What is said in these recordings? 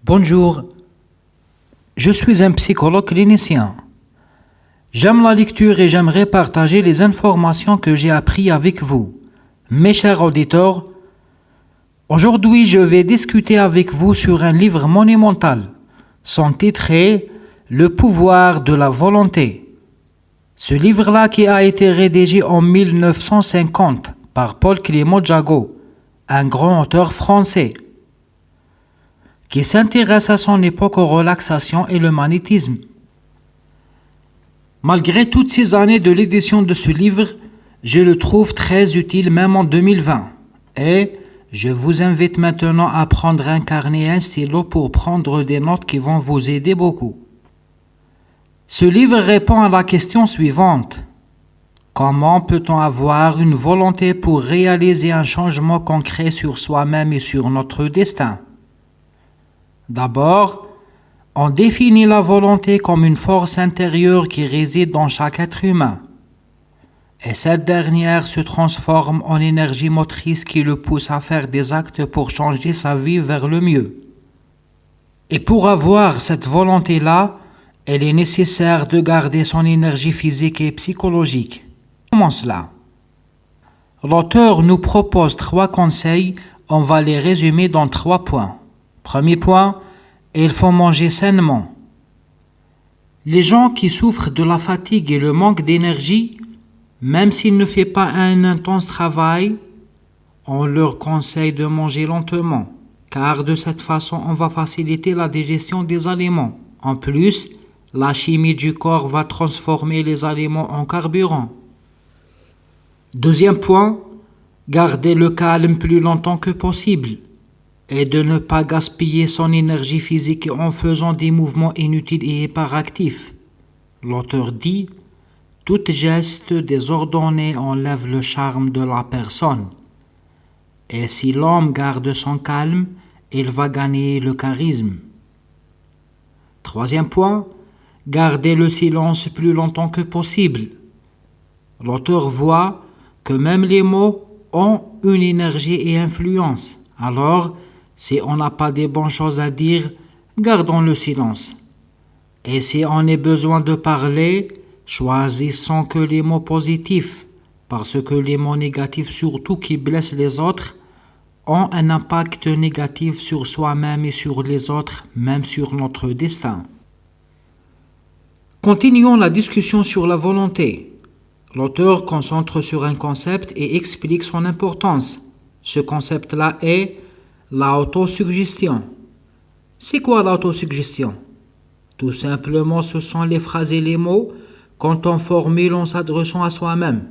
Bonjour, je suis un psychologue clinicien. J'aime la lecture et j'aimerais partager les informations que j'ai apprises avec vous. Mes chers auditeurs, aujourd'hui je vais discuter avec vous sur un livre monumental. Son titre est Le pouvoir de la volonté. Ce livre-là qui a été rédigé en 1950 par Paul Clément Jagot, un grand auteur français, qui s'intéresse à son époque aux relaxations et le magnétisme. Malgré toutes ces années de l'édition de ce livre, je le trouve très utile même en 2020. Et je vous invite maintenant à prendre un carnet et un stylo pour prendre des notes qui vont vous aider beaucoup. Ce livre répond à la question suivante. Comment peut-on avoir une volonté pour réaliser un changement concret sur soi-même et sur notre destin? D'abord, on définit la volonté comme une force intérieure qui réside dans chaque être humain. Et cette dernière se transforme en énergie motrice qui le pousse à faire des actes pour changer sa vie vers le mieux. Et pour avoir cette volonté-là, il est nécessaire de garder son énergie physique et psychologique. Comment cela? L'auteur nous propose 3 conseils, on va les résumer dans 3 points. Premier point, il faut manger sainement. Les gens qui souffrent de la fatigue et le manque d'énergie, même s'ils ne font pas un intense travail, on leur conseille de manger lentement, car de cette façon on va faciliter la digestion des aliments. En plus, la chimie du corps va transformer les aliments en carburant. Deuxième point, garder le calme plus longtemps que possible et de ne pas gaspiller son énergie physique en faisant des mouvements inutiles et hyperactifs. L'auteur dit « Tout geste désordonné enlève le charme de la personne. Et si l'homme garde son calme, il va gagner le charisme. » Troisième point, garder le silence plus longtemps que possible. L'auteur voit que même les mots ont une énergie et influence. Alors, si on n'a pas de bonnes choses à dire, gardons le silence. Et si on a besoin de parler, choisissons que les mots positifs, parce que les mots négatifs, surtout qui blessent les autres, ont un impact négatif sur soi-même et sur les autres, même sur notre destin. Continuons la discussion sur la volonté. L'auteur concentre sur un concept et explique son importance. Ce concept-là est l'autosuggestion. C'est quoi l'autosuggestion? Tout simplement, ce sont les phrases et les mots quand on formule en s'adressant à soi-même.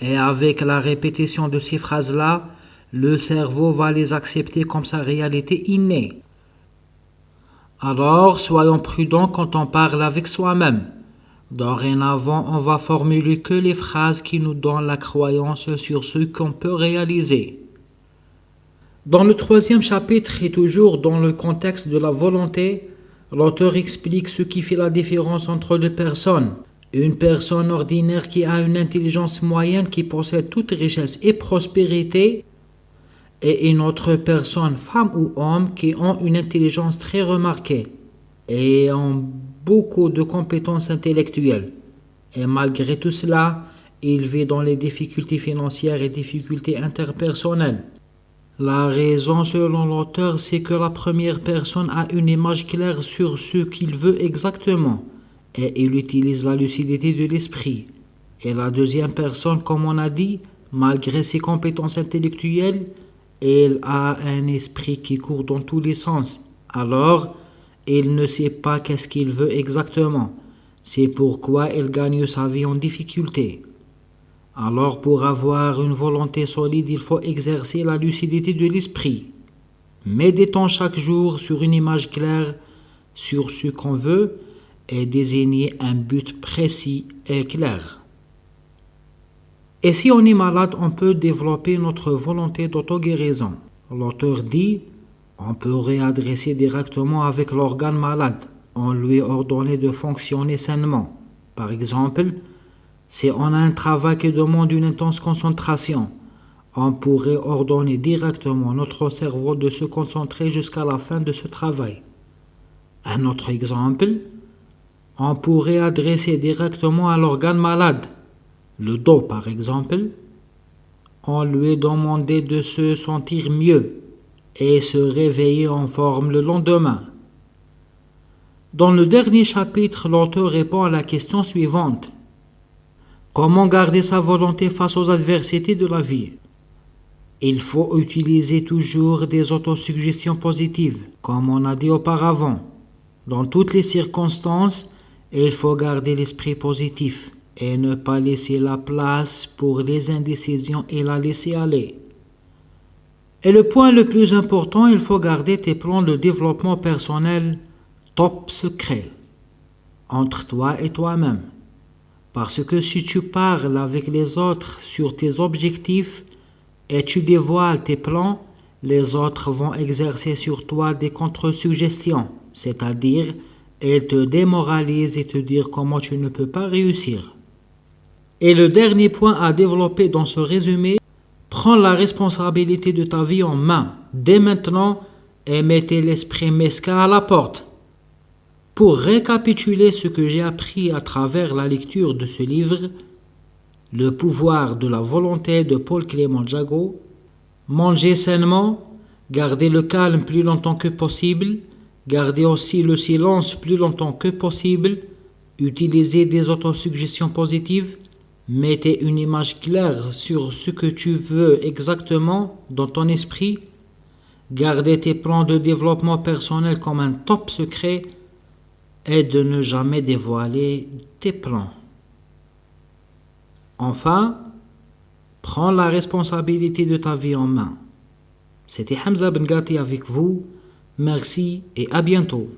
Et avec la répétition de ces phrases-là, le cerveau va les accepter comme sa réalité innée. Alors, soyons prudents quand on parle avec soi-même. Dorénavant, on va formuler que les phrases qui nous donnent la croyance sur ce qu'on peut réaliser. Dans le 3e chapitre et toujours dans le contexte de la volonté, l'auteur explique ce qui fait la différence entre 2 personnes. Une personne ordinaire qui a une intelligence moyenne qui possède toute richesse et prospérité et une autre personne, femme ou homme, qui ont une intelligence très remarquée et ont beaucoup de compétences intellectuelles. Et malgré tout cela, il vit dans les difficultés financières et difficultés interpersonnelles. La raison, selon l'auteur, c'est que la première personne a une image claire sur ce qu'il veut exactement et il utilise la lucidité de l'esprit. Et la deuxième personne, comme on a dit, malgré ses compétences intellectuelles, il a un esprit qui court dans tous les sens. Alors, il ne sait pas qu'est-ce qu'il veut exactement. C'est pourquoi il gagne sa vie en difficulté. Alors, pour avoir une volonté solide, il faut exercer la lucidité de l'esprit. Méditons chaque jour sur une image claire, sur ce qu'on veut, et désigner un but précis et clair. Et si on est malade, on peut développer notre volonté d'auto-guérison. L'auteur dit, on peut réadresser directement avec l'organe malade. On lui ordonne de fonctionner sainement. Par exemple, si on a un travail qui demande une intense concentration, on pourrait ordonner directement notre cerveau de se concentrer jusqu'à la fin de ce travail. Un autre exemple, on pourrait adresser directement à l'organe malade, le dos par exemple, on lui demandait de se sentir mieux et se réveiller en forme le lendemain. Dans le dernier chapitre, l'auteur répond à la question suivante. Comment garder sa volonté face aux adversités de la vie? Il faut utiliser toujours des autosuggestions positives, comme on a dit auparavant. Dans toutes les circonstances, il faut garder l'esprit positif et ne pas laisser la place pour les indécisions et la laisser aller. Et le point le plus important, il faut garder tes plans de développement personnel top secret entre toi et toi-même. Parce que si tu parles avec les autres sur tes objectifs et tu dévoiles tes plans, les autres vont exercer sur toi des contre-suggestions, c'est-à-dire ils te démoralisent et te dire comment tu ne peux pas réussir. Et le dernier point à développer dans ce résumé, prends la responsabilité de ta vie en main dès maintenant et mettez l'esprit mesquin à la porte. Pour récapituler ce que j'ai appris à travers la lecture de ce livre, Le pouvoir de la volonté de Paul Clément Jagot, manger sainement, garder le calme plus longtemps que possible, garder aussi le silence plus longtemps que possible, utiliser des autosuggestions positives, mettez une image claire sur ce que tu veux exactement dans ton esprit, garder tes plans de développement personnel comme un top secret et de ne jamais dévoiler tes plans. Enfin, prends la responsabilité de ta vie en main. C'était Hamza Ben Gati avec vous. Merci et à bientôt.